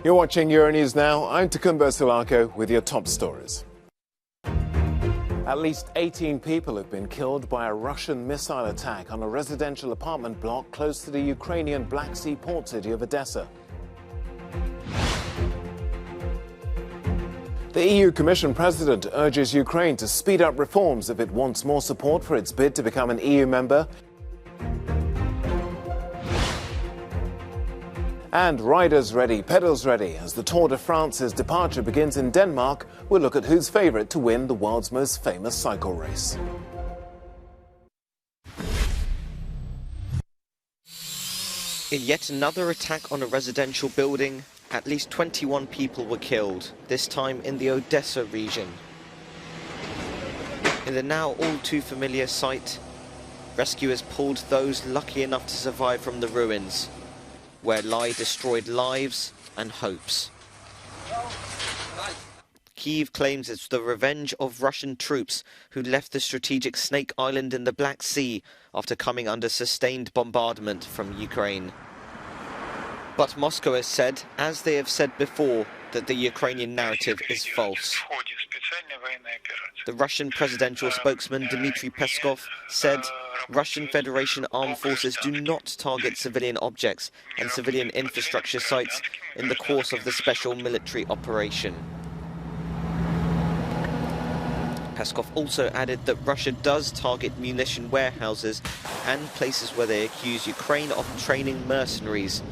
You're watching Euronews now. I'm Takumbo Sulako with your top stories. At least 18 people have been killed by a Russian missile attack on a residential apartment block close to the Ukrainian Black Sea port city of Odessa. The EU Commission President urges Ukraine to speed up reforms if it wants more support for its bid to become an EU member. And riders ready, pedals ready. As the Tour de France's departure begins in Denmark, we'll look at who's favourite to win the world's most famous cycle race. In yet another attack on a residential building, at least 21 people were killed, this time in the Odessa region. In the now all too familiar site, rescuers pulled those lucky enough to survive from the ruins, where lie destroyed lives and hopes. Kyiv claims it's the revenge of Russian troops who left the strategic Snake Island in the Black Sea after coming under sustained bombardment from Ukraine. But Moscow has said, as they have said before, that the Ukrainian narrative is false. The Russian presidential spokesman Dmitry Peskov said Russian Federation armed forces do not target civilian objects and civilian infrastructure sites in the course of the special military operation. Peskov also added that Russia does target munition warehouses and places where they accuse Ukraine of training mercenaries.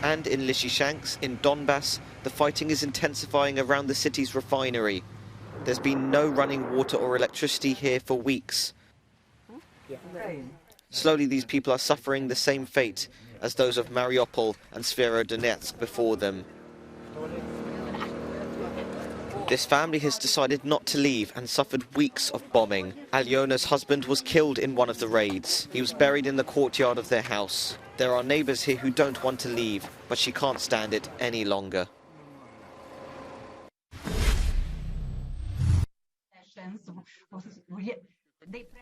And in Lysychansk, in Donbass, the fighting is intensifying around the city's refinery. There's been no running water or electricity here for weeks. Slowly, these people are suffering the same fate as those of Mariupol and Severodonetsk before them. This family has decided not to leave and suffered weeks of bombing. Alyona's husband was killed in one of the raids. He was buried in the courtyard of their house. There are neighbours here who don't want to leave, but she can't stand it any longer.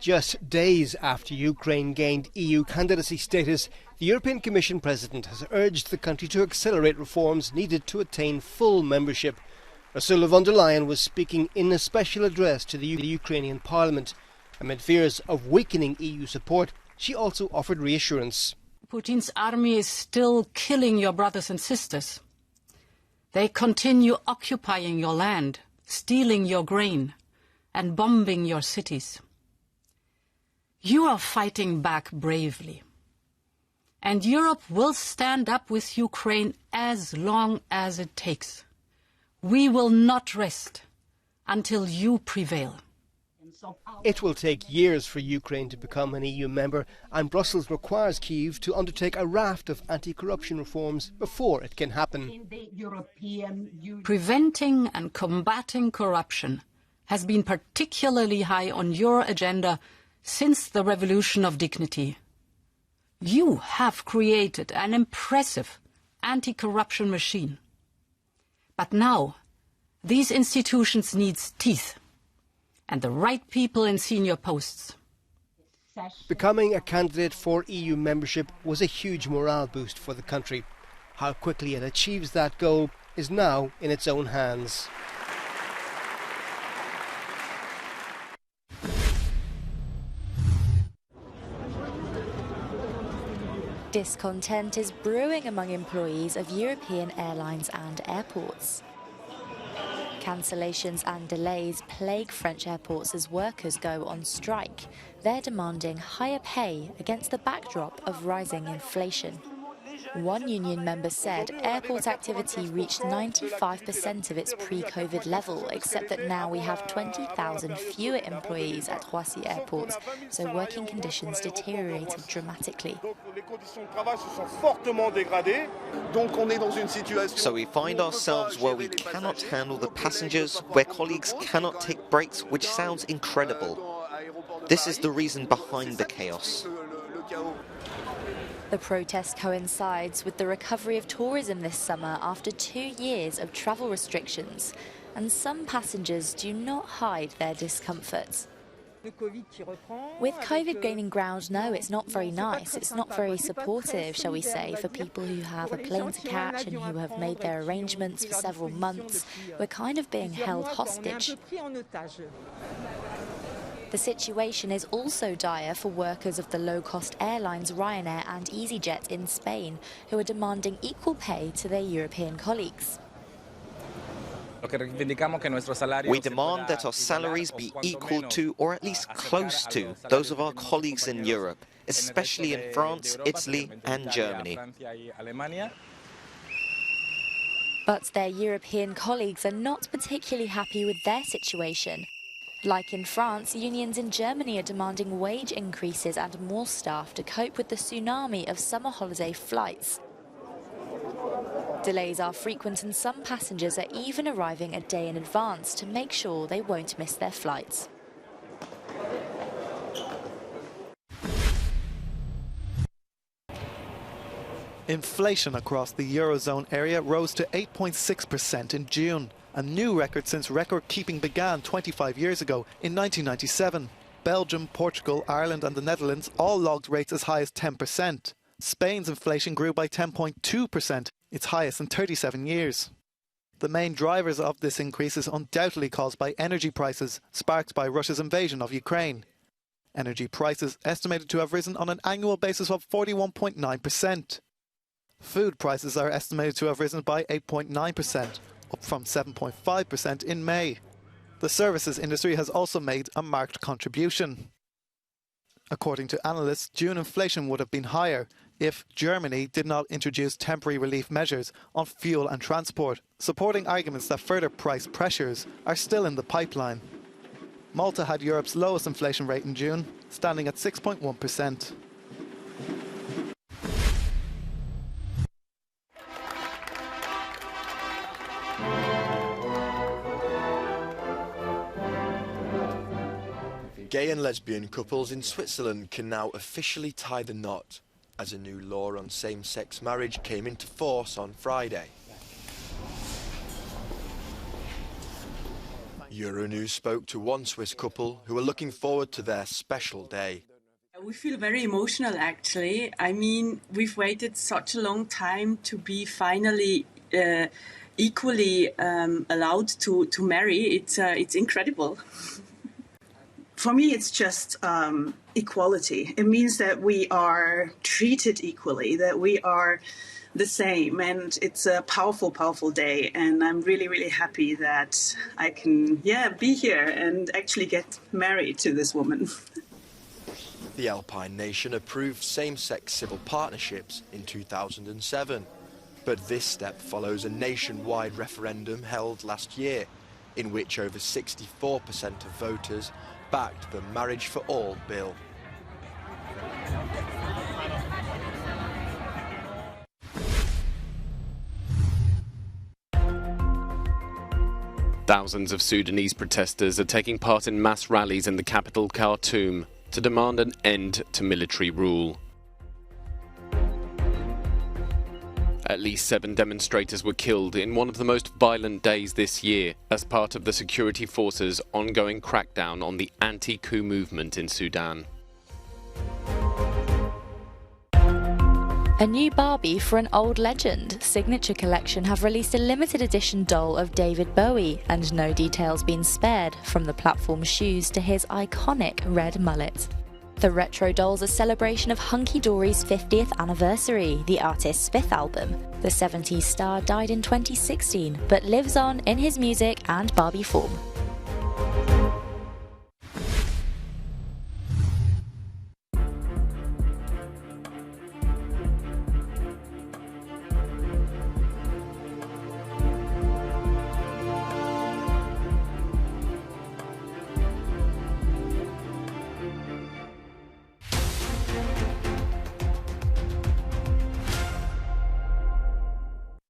Just days after Ukraine gained EU candidacy status, the European Commission President has urged the country to accelerate reforms needed to attain full membership. Ursula von der Leyen was speaking in a special address to the Ukrainian Parliament. Amid fears of weakening EU support, she also offered reassurance. Putin's army is still killing your brothers and sisters. They continue occupying your land, stealing your grain, and bombing your cities. You are fighting back bravely. And Europe will stand up with Ukraine as long as it takes. We will not rest until you prevail. It will take years for Ukraine to become an EU member, and Brussels requires Kyiv to undertake a raft of anti-corruption reforms before it can happen. Preventing and combating corruption has been particularly high on your agenda since the Revolution of Dignity. You have created an impressive anti-corruption machine. But now, these institutions need teeth and the right people in senior posts. Becoming a candidate for EU membership was a huge morale boost for the country. How quickly it achieves that goal is now in its own hands. Discontent is brewing among employees of European airlines and airports. Cancellations and delays plague French airports as workers go on strike. They're demanding higher pay against the backdrop of rising inflation. One union member said airport activity reached 95% of its pre-COVID level, except that now we have 20,000 fewer employees at Roissy airports, so working conditions deteriorated dramatically. So we find ourselves where we cannot handle the passengers, where colleagues cannot take breaks, which sounds incredible. This is the reason behind the chaos. The protest coincides with the recovery of tourism this summer after 2 years of travel restrictions, and some passengers do not hide their discomfort. With COVID gaining ground, no, it's not very nice. It's not very supportive, shall we say, for people who have a plane to catch and who have made their arrangements for several months. We're kind of being held hostage. The situation is also dire for workers of the low-cost airlines Ryanair and EasyJet in Spain, who are demanding equal pay to their European colleagues. We demand that our salaries be equal to, or at least close to, those of our colleagues in Europe, especially in France, Italy and Germany. But their European colleagues are not particularly happy with their situation. Like in France, unions in Germany are demanding wage increases and more staff to cope with the tsunami of summer holiday flights. Delays are frequent and some passengers are even arriving a day in advance to make sure they won't miss their flights. Inflation across the Eurozone area rose to 8.6% in June, a new record since record-keeping began 25 years ago in 1997. Belgium, Portugal, Ireland and the Netherlands all logged rates as high as 10%. Spain's inflation grew by 10.2%, its highest in 37 years. The main drivers of this increase is undoubtedly caused by energy prices, sparked by Russia's invasion of Ukraine. Energy prices estimated to have risen on an annual basis of 41.9%. Food prices are estimated to have risen by 8.9%, up from 7.5% in May. The services industry has also made a marked contribution. According to analysts, June inflation would have been higher if Germany did not introduce temporary relief measures on fuel and transport, supporting arguments that further price pressures are still in the pipeline. Malta had Europe's lowest inflation rate in June, standing at 6.1%. Gay and lesbian couples in Switzerland can now officially tie the knot, as a new law on same-sex marriage came into force on Friday. Euronews spoke to one Swiss couple who are looking forward to their special day. We feel very emotional, actually. I mean, we've waited such a long time to be finally equally allowed to marry. It's incredible. For me, it's just equality. It means that we are treated equally, that we are the same, and it's a powerful, powerful day. And I'm really, really happy that I can, be here and actually get married to this woman. The Alpine nation approved same-sex civil partnerships in 2007. But this step follows a nationwide referendum held last year, in which over 64% of voters backed the Marriage for All bill. Thousands of Sudanese protesters are taking part in mass rallies in the capital Khartoum to demand an end to military rule. At least 7 demonstrators were killed in one of the most violent days this year as part of the security forces' ongoing crackdown on the anti-coup movement in Sudan. A new Barbie for an old legend. Signature Collection have released a limited edition doll of David Bowie, and no details been spared, from the platform shoes to his iconic red mullet. The retro doll's a celebration of Hunky Dory's 50th anniversary, the artist's 5th album. The 70s star died in 2016, but lives on in his music and Barbie form.